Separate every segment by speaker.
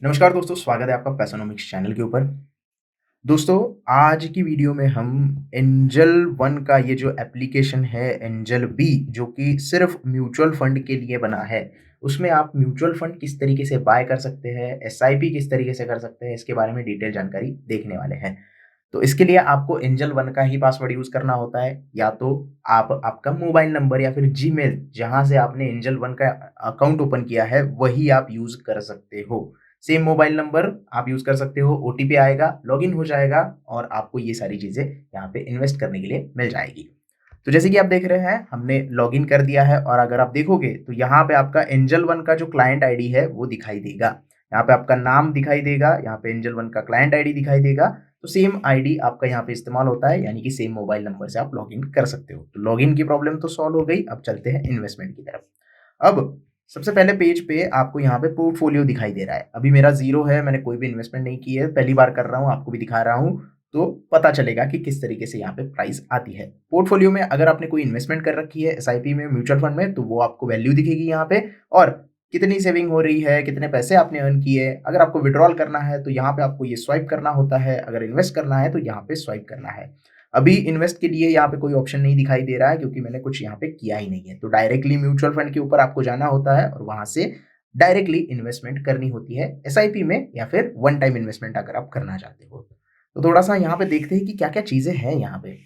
Speaker 1: नमस्कार दोस्तों, स्वागत है आपका पैसोनॉमिक्स चैनल के ऊपर। दोस्तों, आज की वीडियो में हम एंजल वन का ये जो एप्लीकेशन है एंजल बी, जो कि सिर्फ म्यूचुअल फंड के लिए बना है, उसमें आप म्यूचुअल फंड किस तरीके से बाय कर सकते हैं, एसआईपी किस तरीके से कर सकते हैं, इसके बारे में डिटेल जानकारी देखने वाले हैं। तो इसके लिए आपको एंजल वन का ही पासवर्ड यूज़ करना होता है, या तो आप आपका मोबाइल नंबर या फिर जीमेल जहाँ से आपने एंजल वन का अकाउंट ओपन किया है, वही आप यूज़ कर सकते हो। सेम मोबाइल नंबर आप यूज़ कर सकते हो, ओटीपी आएगा, लॉगिन हो जाएगा और आपको ये सारी चीज़ें यहाँ पे इन्वेस्ट करने के लिए मिल जाएगी। तो जैसे कि आप देख रहे हैं, हमने लॉगिन कर दिया है और अगर आप देखोगे तो यहाँ पे आपका एंजल वन का जो क्लाइंट आईडी है वो दिखाई देगा। यहाँ पे आपका नाम दिखाई देगा, यहाँ पे एंजल वन का क्लाइंट आईडी दिखाई देगा। तो सेम आईडी आपका यहाँ पे इस्तेमाल होता है, यानी कि सेम मोबाइल नंबर से आप लॉगिन कर सकते हो। तो लॉगिन की प्रॉब्लम तो सॉल्व हो गई, अब चलते हैं इन्वेस्टमेंट की तरफ। अब सबसे पहले पेज पे आपको यहाँ पे पोर्टफोलियो दिखाई दे रहा है। अभी मेरा ज़ीरो है, मैंने कोई भी इन्वेस्टमेंट नहीं की है, पहली बार कर रहा हूँ, आपको भी दिखा रहा हूँ, तो पता चलेगा कि किस तरीके से यहाँ पे प्राइस आती है। पोर्टफोलियो में अगर आपने कोई इन्वेस्टमेंट कर रखी है एसआईपी में, म्यूचुअल फंड में, तो वो आपको वैल्यू दिखेगी यहाँ पे, और कितनी सेविंग हो रही है, कितने पैसे आपने अर्न किए। अगर आपको विड्रॉल करना है तो यहाँ पे आपको ये स्वाइप करना होता है, अगर इन्वेस्ट करना है तो यहाँ पे स्वाइप करना है। अभी इन्वेस्ट के लिए यहाँ पे कोई ऑप्शन नहीं दिखाई दे रहा है, क्योंकि मैंने कुछ यहाँ पे किया ही नहीं है। तो डायरेक्टली म्यूचुअल फंड के ऊपर आपको जाना होता है और वहां से डायरेक्टली इन्वेस्टमेंट करनी होती है एसआईपी में, या फिर वन टाइम इन्वेस्टमेंट अगर आप करना चाहते हो। तो थोड़ा सा यहाँ पे देखते हैं कि क्या क्या चीजें हैं यहाँ पे।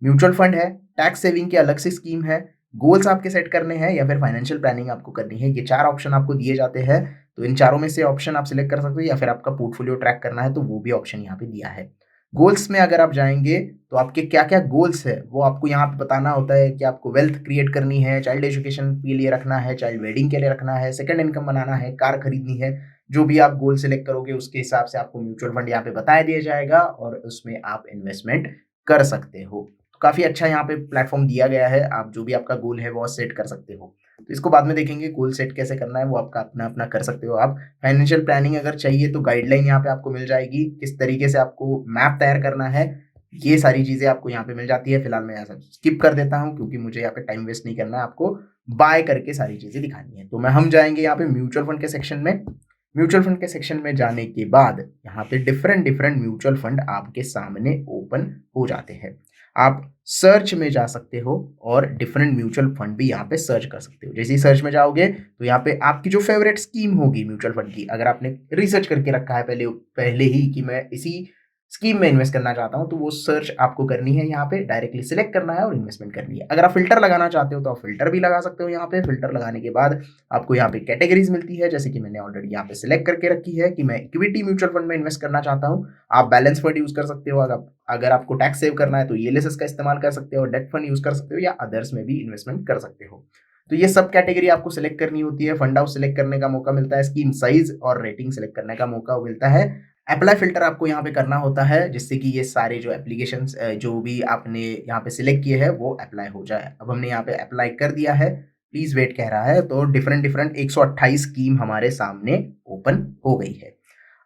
Speaker 1: म्यूचुअल फंड है, टैक्स सेविंग की अलग से स्कीम है, गोल्स आपके सेट करने हैं या फिर फाइनेंशियल प्लानिंग आपको करनी है, ये चार ऑप्शन आपको दिए जाते हैं। तो इन चारों में से ऑप्शन आप सिलेक्ट कर सकते हो, या फिर आपका पोर्टफोलियो ट्रैक करना है तो वो भी ऑप्शन यहाँ पे दिया है। गोल्स में अगर आप जाएंगे तो आपके क्या क्या गोल्स है वो आपको यहाँ पे बताना होता है, कि आपको वेल्थ क्रिएट करनी है, चाइल्ड एजुकेशन के लिए रखना है, चाइल्ड वेडिंग के लिए रखना है, सेकंड इनकम बनाना है, कार खरीदनी है। जो भी आप गोल सेलेक्ट करोगे उसके हिसाब से आपको म्यूचुअल फंड यहाँ पे बताया दिया जाएगा और उसमें आप इन्वेस्टमेंट कर सकते हो। तो काफी अच्छा यहाँ पे प्लेटफॉर्म दिया गया है, आप जो भी आपका गोल है वो सेट कर सकते हो। तो इसको बाद में देखेंगे, गोल सेट कैसे करना है वो आपका अपना अपना कर सकते हो आप। फाइनेंशियल प्लानिंग अगर चाहिए तो गाइडलाइन यहाँ पे आपको मिल जाएगी, किस तरीके से आपको मैप तैयार करना है, ये सारी चीजें आपको यहाँ पे मिल जाती है। फिलहाल मैं यहाँ सब स्किप कर देता हूँ, क्योंकि मुझे यहाँ पे टाइम वेस्ट नहीं करना है, आपको बाय करके सारी चीजें दिखानी है। तो हम जाएंगे यहाँ पे म्यूचुअल फंड के सेक्शन में। म्यूचुअल फंड के सेक्शन में जाने के बाद यहाँ पे डिफरेंट डिफरेंट म्यूचुअल फंड आपके सामने ओपन हो जाते हैं। आप सर्च में जा सकते हो और डिफरेंट म्यूचुअल फंड भी यहाँ पे सर्च कर सकते हो। जैसे ही सर्च में जाओगे तो यहाँ पे आपकी जो फेवरेट स्कीम होगी म्यूचुअल फंड की, अगर आपने रिसर्च करके रखा है पहले पहले ही कि मैं इसी स्कीम में इन्वेस्ट करना चाहता हूँ, तो वो सर्च आपको करनी है, यहाँ पे डायरेक्टली सिलेक्ट करना है और इन्वेस्टमेंट करनी है। अगर आप फिल्टर लगाना चाहते हो तो आप फिल्टर भी लगा सकते हो। यहाँ पे फिल्टर लगाने के बाद आपको यहाँ पे कैटेगरीज मिलती है, जैसे कि मैंने ऑलरेडी यहाँ पे सिलेक्ट करके रखी है कि मैं इक्विटी म्यूचुअल फंड में इन्वेस्ट करना चाहता हूँ। आप बैलेंस फंड यूज कर सकते हो, अगर आपको टैक्स सेव करना है तो ईएलएसएस का इस्तेमाल कर सकते हो, डेट फंड यूज कर सकते हो, या अदर्स में भी इन्वेस्टमेंट कर सकते हो। तो ये सब कैटेगरी आपको सिलेक्ट करनी होती है। फंड हाउस सिलेक्ट करने का मौका मिलता है, स्कीम साइज और रेटिंग सिलेक्ट करने का मौका मिलता है। अप्लाई फिल्टर आपको यहाँ पे करना होता है, जिससे कि ये सारे जो एप्लीकेशंस जो भी आपने यहाँ पे सिलेक्ट किए हैं वो अप्लाई हो जाए। अब हमने यहाँ पे अप्लाई कर दिया है, प्लीज वेट कह रहा है, तो डिफरेंट डिफरेंट 128 स्कीम हमारे सामने ओपन हो गई है।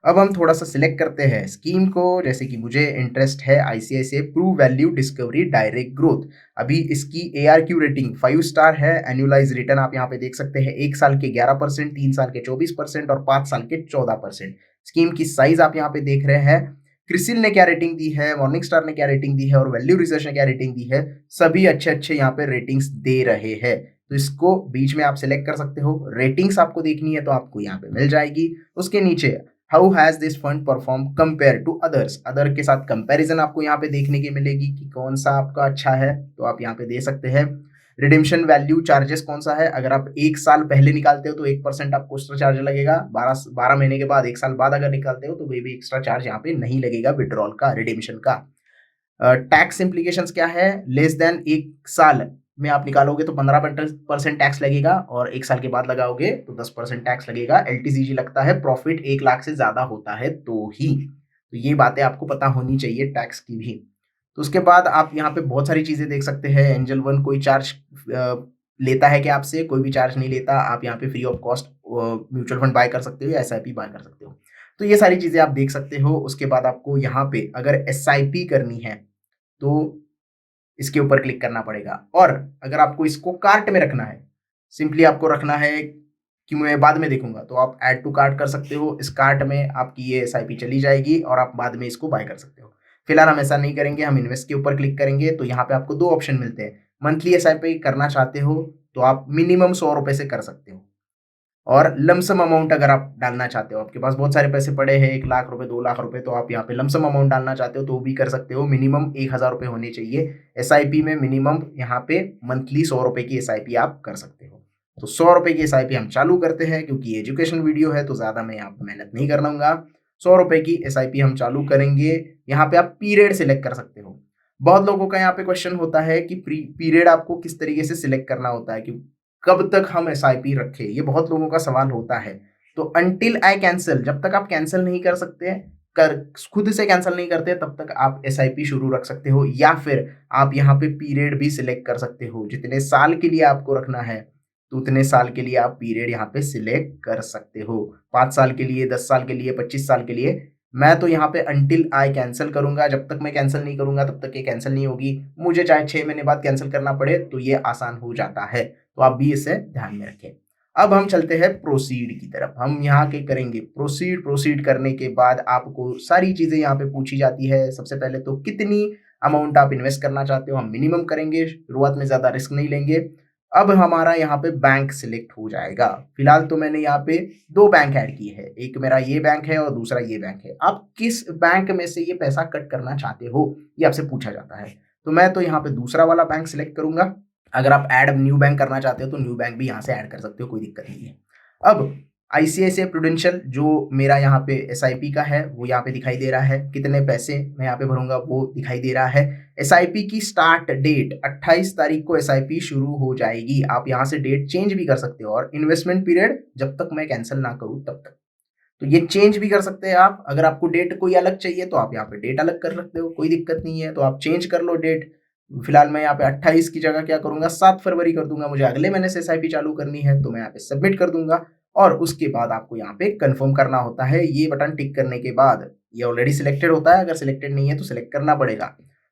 Speaker 1: अब हम थोड़ा सा सिलेक्ट करते हैं स्कीम को, जैसे कि मुझे इंटरेस्ट है ICICI Pru value discovery direct growth. अभी इसकी एआरक्यू रेटिंग 5 स्टार है। एनुअलाइज रिटर्न आप यहाँ पे देख सकते हैं, 1 साल के 11%, 3 साल के 24% और 5 साल के 14%। स्कीम की साइज आप यहाँ पे देख रहे हैं। क्रिसिल ने क्या रेटिंग दी है, मॉर्निंग स्टार ने क्या रेटिंग दी है और वैल्यू रिसर्च ने क्या रेटिंग दी है, सभी अच्छे अच्छे यहाँ पे रेटिंग्स दे रहे हैं। तो इसको बीच में आप सिलेक्ट कर सकते हो। रेटिंग्स आपको देखनी है तो आपको यहाँ पे मिल जाएगी। उसके नीचे how has this fund perform compare to others, other के साथ कंपैरिजन आपको यहाँ पे देखने की मिलेगी कि कौन सा आपका अच्छा है, तो आप यहाँ पे दे सकते हैं। रिडेम्पशन वैल्यू चार्जेस कौन सा है, अगर आप 1 साल पहले निकालते हो तो 1% आपको एक्स्ट्रा चार्ज लगेगा। 12 महीने के बाद, 1 साल बाद अगर निकालते हो तो कोई भी एक्स्ट्रा चार्ज यहाँ पे नहीं लगेगा विड्रॉल का, रिडेम्पशन का। टैक्स इम्प्लीकेशंस क्या है, लेस देन 1 साल में आप निकालोगे तो 15% टैक्स लगेगा, और 1 साल के बाद लगाओगे तो 10% टैक्स लगेगा। एलटीसीजी लगता है, प्रॉफिट 1 लाख से ज्यादा होता है तो ही। तो ये बातें आपको पता होनी चाहिए टैक्स की भी। तो उसके बाद आप यहाँ पे बहुत सारी चीजें देख सकते हैं। एंजल वन कोई चार्ज लेता है कि आपसे, कोई भी चार्ज नहीं लेता। आप यहाँ पे free of cost mutual fund buy कर सकते हो या एसआईपी बाय कर सकते हो। तो ये सारी चीजें आप देख सकते हो। उसके बाद आपको यहाँ पे अगर एसआईपी करनी है तो इसके ऊपर क्लिक करना पड़ेगा, और अगर आपको इसको कार्ट में रखना है, सिंपली आपको रखना है कि मैं बाद में देखूँगा, तो आप ऐड टू कार्ट कर सकते हो। इस कार्ट में आपकी ये एसआईपी चली जाएगी और आप बाद में इसको बाय कर सकते हो। फिलहाल हम ऐसा नहीं करेंगे, हम इन्वेस्ट के ऊपर क्लिक करेंगे, तो यहाँ पे आपको 2 ऑप्शन मिलते हैं। मंथली एसआईपी करना चाहते हो, तो आप मिनिमम ₹100 से कर सकते हो। और लमसम अमाउंट अगर आप डालना चाहते हो, आपके पास बहुत सारे पैसे पड़े हैं, 1 लाख रुपए, 2 लाख रुपए, तो आप यहाँ पे लमसम अमाउंट डालना चाहते हो तो वो भी कर सकते हो। मिनिमम ₹1000 होने चाहिए। एसआईपी में मिनिमम यहाँ पे मंथली ₹100 की एसआईपी आप कर सकते हो। तो ₹100 की एसआईपी हम चालू करते हैं, क्योंकि एजुकेशन वीडियो है तो ज़्यादा मैं यहाँ पे मेहनत नहीं करवाऊँगा। ₹100 की एसआईपी हम चालू करेंगे। यहाँ पे आप पीरियड सिलेक्ट कर सकते हो। बहुत लोगों का यहाँ पे क्वेश्चन होता है कि पीरियड आपको किस तरीके से सिलेक्ट करना होता है, कि कब तक हम एसआईपी रखें? ये बहुत लोगों का सवाल होता है। तो अंटिल आई कैंसल, जब तक आप कैंसल नहीं कर सकते, कर खुद से कैंसल नहीं करते, तब तक आप एसआईपी शुरू रख सकते हो, या फिर आप यहाँ पे पीरियड भी सिलेक्ट कर सकते हो। जितने साल के लिए आपको रखना है, तो उतने साल के लिए आप पीरियड यहाँ पे सिलेक्ट कर सकते हो। 5 साल के लिए, 10 साल के लिए, 25 साल के लिए। मैं तो यहाँ पे अंटिल आई कैंसल करूँगा। जब तक मैं कैंसल नहीं करूँगा, तब तक ये कैंसल नहीं होगी। मुझे चाहे 6 महीने बाद कैंसल करना पड़े, तो ये आसान हो जाता है। तो आप भी इसे ध्यान में रखें। अब हम चलते हैं प्रोसीड की तरफ। हम यहाँ के करेंगे प्रोसीड। प्रोसीड करने के बाद आपको सारी चीज़ें यहाँ पे पूछी जाती है। सबसे पहले तो कितनी अमाउंट आप इन्वेस्ट करना चाहते हो, हम मिनिमम करेंगे, शुरुआत में ज़्यादा रिस्क नहीं लेंगे। अब हमारा यहाँ पे बैंक सिलेक्ट हो जाएगा। फिलहाल तो मैंने यहाँ पे 2 बैंक ऐड किए हैं, एक मेरा ये बैंक है और दूसरा ये बैंक है। आप किस बैंक में से ये पैसा कट करना चाहते हो, ये आपसे पूछा जाता है। तो मैं तो यहाँ पे दूसरा वाला बैंक सिलेक्ट करूंगा। अगर आप ऐड न्यू बैंक करना चाहते हो तो न्यू बैंक भी यहाँ से ऐड कर सकते हो, कोई दिक्कत नहीं है। अब आईसीआईसीआई प्रूडेंशियल जो मेरा यहाँ पे एसआईपी का है, वो यहाँ पे दिखाई दे रहा है। कितने पैसे मैं यहाँ पे भरूंगा वो दिखाई दे रहा है। एसआईपी की स्टार्ट डेट 28 तारीख को एसआईपी शुरू हो जाएगी। आप यहाँ से डेट चेंज भी कर सकते हो, और इन्वेस्टमेंट पीरियड जब तक मैं कैंसिल ना करूँ तब तक। तो ये चेंज भी कर सकते हैं आप। अगर आपको डेट कोई अलग चाहिए तो आप यहाँ पे डेट अलग कर सकते हो, कोई दिक्कत नहीं है। तो आप चेंज कर लो डेट। फिलहाल मैं यहाँ पे 28 की जगह क्या करूंगा, 7 फरवरी कर दूंगा। मुझे अगले महीने से एसआईपी चालू करनी है, तो मैं यहाँ पे सबमिट कर दूंगा। और उसके बाद आपको यहाँ पे कंफर्म करना होता है। ये बटन टिक करने के बाद, ये ऑलरेडी सिलेक्टेड होता है, अगर सिलेक्टेड नहीं है तो सिलेक्ट करना पड़ेगा।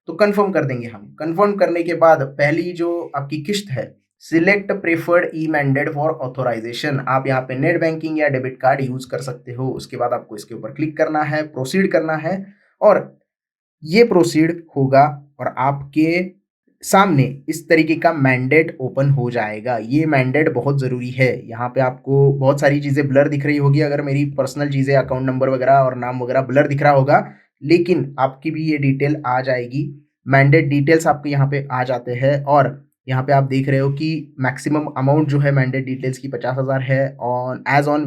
Speaker 1: तो कंफर्म कर देंगे हम। कंफर्म करने के बाद पहली जो आपकी किस्त है, select preferred e mandate for authorisation, आप यहाँ पे नेट बैंकिंग या डेबिट कार्ड यूज कर सकते हो। उसके बाद आपको इसके ऊपर क्लिक करना है, प्रोसीड करना है, और ये प्रोसीड होगा और आपके सामने इस तरीके का मैंडेट ओपन हो जाएगा। ये मैंडेट बहुत ज़रूरी है। यहाँ पे आपको बहुत सारी चीज़ें ब्लर दिख रही होगी, अगर मेरी पर्सनल चीज़ें, अकाउंट नंबर वगैरह और नाम वगैरह ब्लर दिख रहा होगा, लेकिन आपकी भी ये डिटेल आ जाएगी। मैंडेट डिटेल्स आपके यहाँ पे आ जाते हैं, और यहाँ पे आप देख रहे हो कि मैक्सिमम अमाउंट जो है मैंडेट डिटेल्स की 50,000 है, on as on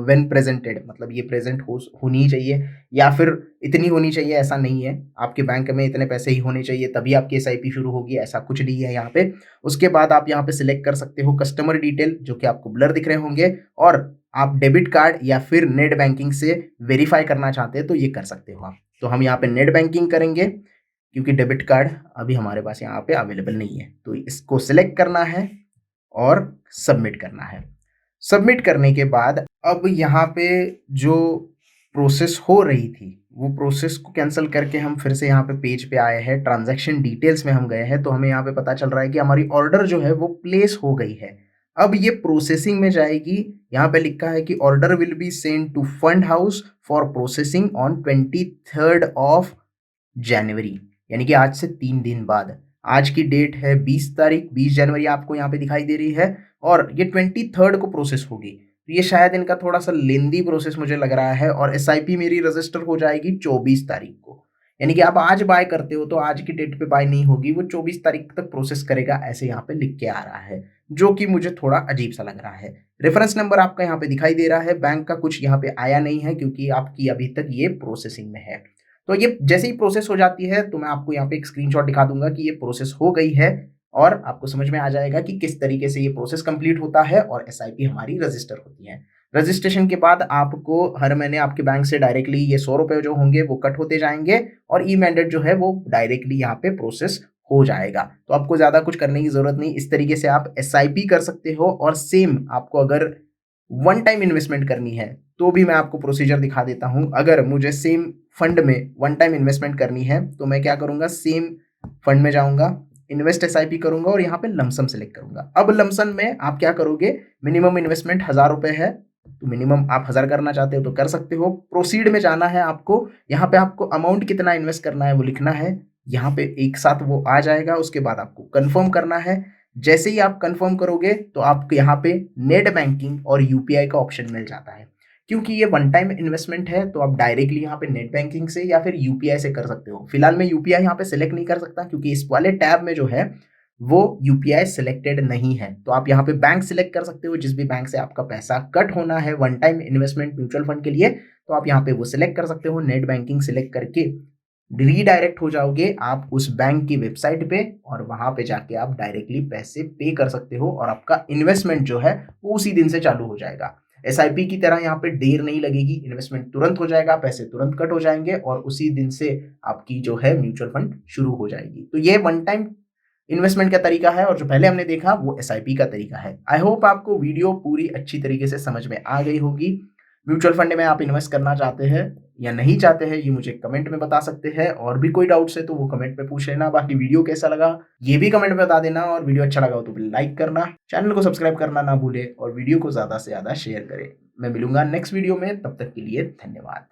Speaker 1: when presented, मतलब ये प्रेजेंट होनी चाहिए, या फिर इतनी होनी चाहिए, ऐसा नहीं है। आपके बैंक में इतने पैसे ही होने चाहिए तभी आपकी एसआईपी शुरू होगी, ऐसा कुछ नहीं है यहाँ पे। उसके बाद आप यहाँ पे सिलेक्ट कर सकते हो कस्टमर डिटेल, जो कि आपको ब्लर दिख रहे होंगे, और आप डेबिट कार्ड या फिर नेट बैंकिंग से वेरीफाई करना चाहते हैं तो ये कर सकते हो आप। तो हम यहाँ पे नेट बैंकिंग करेंगे, क्योंकि डेबिट कार्ड अभी हमारे पास यहाँ पे अवेलेबल नहीं है। तो इसको सिलेक्ट करना है और सबमिट करना है। सबमिट करने के बाद अब यहाँ पे जो प्रोसेस हो रही थी, वो प्रोसेस को कैंसिल करके हम फिर से यहाँ पे पेज पे आए हैं। ट्रांजैक्शन डिटेल्स में हम गए हैं, तो हमें यहाँ पे पता चल रहा है कि हमारी ऑर्डर जो है वो प्लेस हो गई है। अब ये प्रोसेसिंग में जाएगी। यहाँ पे लिखा है कि order will be send to fund house for processing on 23rd of January, यानी कि आज से 3 दिन बाद। आज की डेट है 20 तारीख, 20 जनवरी आपको यहाँ पे दिखाई दे रही है, और ये 23rd को प्रोसेस होगी। तो ये शायद इनका थोड़ा सा लेंदी प्रोसेस मुझे लग रहा है, और एसआईपी मेरी रजिस्टर हो जाएगी 24 तारीख को। यानी कि आप आज बाय करते हो तो आज की डेट पे बाय नहीं होगी, वो 24 तारीख तक प्रोसेस करेगा, ऐसे यहाँ पे लिख के आ रहा है, जो कि मुझे थोड़ा अजीब सा लग रहा है। रेफरेंस नंबर आपका यहाँ पे दिखाई दे रहा है, बैंक का कुछ यहाँ पे आया नहीं है, क्योंकि आपकी अभी तक ये प्रोसेसिंग में है। तो ये जैसे ही प्रोसेस हो जाती है, तो मैं आपको यहाँ पे एक स्क्रीनशॉट दिखा दूंगा कि ये प्रोसेस हो गई है, और आपको समझ में आ जाएगा कि किस तरीके से ये प्रोसेस कंप्लीट होता है और एसआईपी हमारी रजिस्टर होती है। रजिस्ट्रेशन के बाद आपको हर महीने आपके बैंक से डायरेक्टली ये ₹100 जो होंगे वो कट होते जाएंगे, और ई मैंडेट जो है वो डायरेक्टली यहाँ पे प्रोसेस हो जाएगा। तो आपको ज्यादा कुछ करने की जरूरत नहीं। इस तरीके से आप एसआईपी कर सकते हो। और सेम आपको अगर वन टाइम इन्वेस्टमेंट करनी है तो भी मैं आपको प्रोसीजर दिखा देता हूं। अगर मुझे सेम फंड में वन टाइम इन्वेस्टमेंट करनी है तो मैं क्या करूंगा, सेम फंड में जाऊंगा, इन्वेस्ट एसआईपी करूँगा और यहाँ पे लमसम सेलेक्ट करूँगा। अब लमसम में आप क्या करोगे, मिनिमम इन्वेस्टमेंट ₹1000 है, तो मिनिमम आप 1000 करना चाहते हो तो कर सकते हो। प्रोसीड में जाना है आपको, यहाँ पे आपको अमाउंट कितना इन्वेस्ट करना है वो लिखना है, यहाँ पे एक साथ वो आ जाएगा। उसके बाद आपको कन्फर्म करना है। जैसे ही आप कन्फर्म करोगे तो आपको यहाँ पे नेट बैंकिंग और यूपीआई का ऑप्शन मिल जाता है। क्योंकि ये वन टाइम इन्वेस्टमेंट है तो आप डायरेक्टली यहाँ पे नेट बैंकिंग से या फिर यूपीआई से कर सकते हो। फिलहाल मैं यूपीआई यहाँ पे सिलेक्ट नहीं कर सकता क्योंकि इस वाले टैब में जो है वो यूपीआई सिलेक्टेड नहीं है। तो आप यहाँ पे बैंक सिलेक्ट कर सकते हो, जिस भी बैंक से आपका पैसा कट होना है one time investment mutual fund के लिए, तो आप यहाँ पे वो सिलेक्ट कर सकते हो। नेट बैंकिंग सिलेक्ट करके रीडायरेक्ट हो जाओगे आप उस बैंक की वेबसाइट पे और वहां पे जाके आप डायरेक्टली पैसे पे कर सकते हो और आपका इन्वेस्टमेंट जो है वो उसी दिन से चालू हो जाएगा। एसआईपी की तरह यहाँ पे देर नहीं लगेगी, इन्वेस्टमेंट तुरंत हो जाएगा, पैसे तुरंत कट हो जाएंगे और उसी दिन से आपकी जो है म्यूचुअल फंड शुरू हो जाएगी। तो ये वन टाइम इन्वेस्टमेंट का तरीका है और जो पहले हमने देखा वो एसआईपी का तरीका है। आई होप आपको वीडियो पूरी अच्छी तरीके से समझ में आ गई होगी। म्यूचुअल फंड में आप इन्वेस्ट करना चाहते हैं या नहीं चाहते हैं, ये मुझे कमेंट में बता सकते हैं। और भी कोई डाउट्स है तो वो कमेंट में पूछ लेना। बाकी वीडियो कैसा लगा ये भी कमेंट में बता देना और वीडियो अच्छा लगा हो तो लाइक करना, चैनल को सब्सक्राइब करना ना भूले और वीडियो को ज़्यादा से ज़्यादा शेयर करें। मैं मिलूंगा नेक्स्ट वीडियो में, तब तक के लिए धन्यवाद।